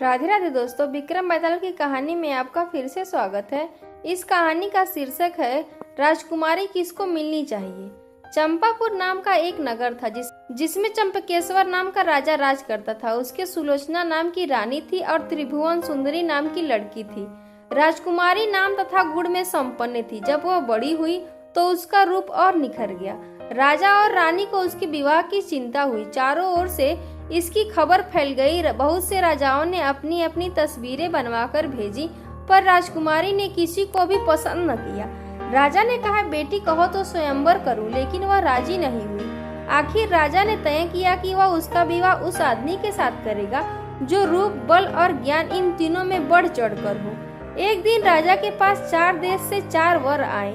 राधे राधे दोस्तों, विक्रम बेताल की कहानी में आपका फिर से स्वागत है। इस कहानी का शीर्षक है राजकुमारी किसको मिलनी चाहिए। चंपापुर नाम का एक नगर था जिसमें चंपकेश्वर नाम का राजा राज करता था। उसके सुलोचना नाम की रानी थी और त्रिभुवन सुंदरी नाम की लड़की थी। राजकुमारी नाम तथा गुण में संपन्न थी। जब वह बड़ी हुई तो उसका रूप और निखर गया। राजा और रानी को उसके विवाह की चिंता हुई। चारों ओर से इसकी खबर फैल गई। बहुत से राजाओं ने अपनी अपनी तस्वीरें बनवाकर भेजी, पर राजकुमारी ने किसी को भी पसंद न किया। राजा ने कहा, बेटी कहो तो स्वयंवर करूं, लेकिन वह राजी नहीं हुई। आखिर राजा ने तय किया कि वह उसका विवाह उस आदमी के साथ करेगा जो रूप, बल और ज्ञान इन तीनों में बढ़ चढ़ कर हो। एक दिन राजा के पास 4 देश से 4 वर आए।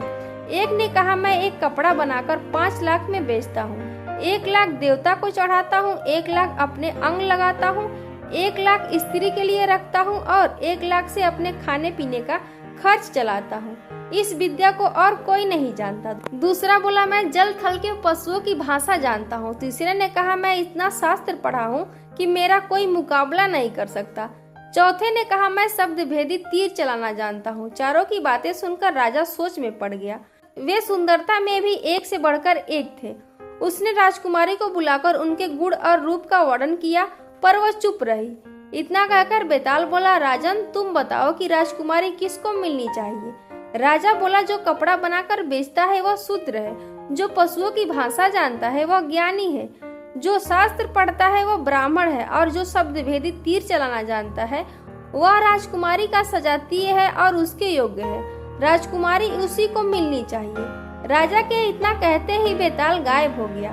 एक ने कहा, मैं एक कपड़ा बनाकर 5 लाख में बेचता हूँ, 1 लाख देवता को चढ़ाता हूँ, 1 लाख अपने अंग लगाता हूँ, 1 लाख स्त्री के लिए रखता हूँ और 1 लाख से अपने खाने पीने का खर्च चलाता हूँ। इस विद्या को और कोई नहीं जानता। दूसरा बोला, मैं जल थल के पशुओं की भाषा जानता हूँ। तीसरे ने कहा, मैं इतना शास्त्र पढ़ा हूँ कि मेरा कोई मुकाबला नहीं कर सकता। चौथे ने कहा, मैं शब्द भेदी तीर चलाना जानता हूँ। चारों की बातें सुनकर राजा सोच में पड़ गया। वे सुंदरता में भी एक से बढ़कर एक थे। उसने राजकुमारी को बुलाकर उनके गुण और रूप का वर्णन किया, पर वह चुप रही। इतना कहकर बेताल बोला, राजन तुम बताओ कि राजकुमारी किसको मिलनी चाहिए। राजा बोला, जो कपड़ा बनाकर बेचता है वह शूद्र है, जो पशुओं की भाषा जानता है वह ज्ञानी है, जो शास्त्र पढ़ता है वह ब्राह्मण है और जो शब्द भेदी तीर चलाना जानता है वह राजकुमारी का सजातीय है और उसके योग्य है। राजकुमारी उसी को मिलनी चाहिए। राजा के इतना कहते ही बेताल गायब हो गया।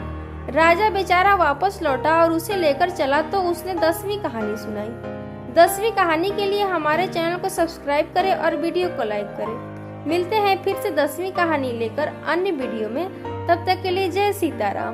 राजा बेचारा वापस लौटा और उसे लेकर चला तो उसने 10वीं कहानी सुनाई। 10वीं कहानी के लिए हमारे चैनल को सब्सक्राइब करें और वीडियो को लाइक करें। मिलते हैं फिर से 10वीं कहानी लेकर अन्य वीडियो में। तब तक के लिए जय सीताराम।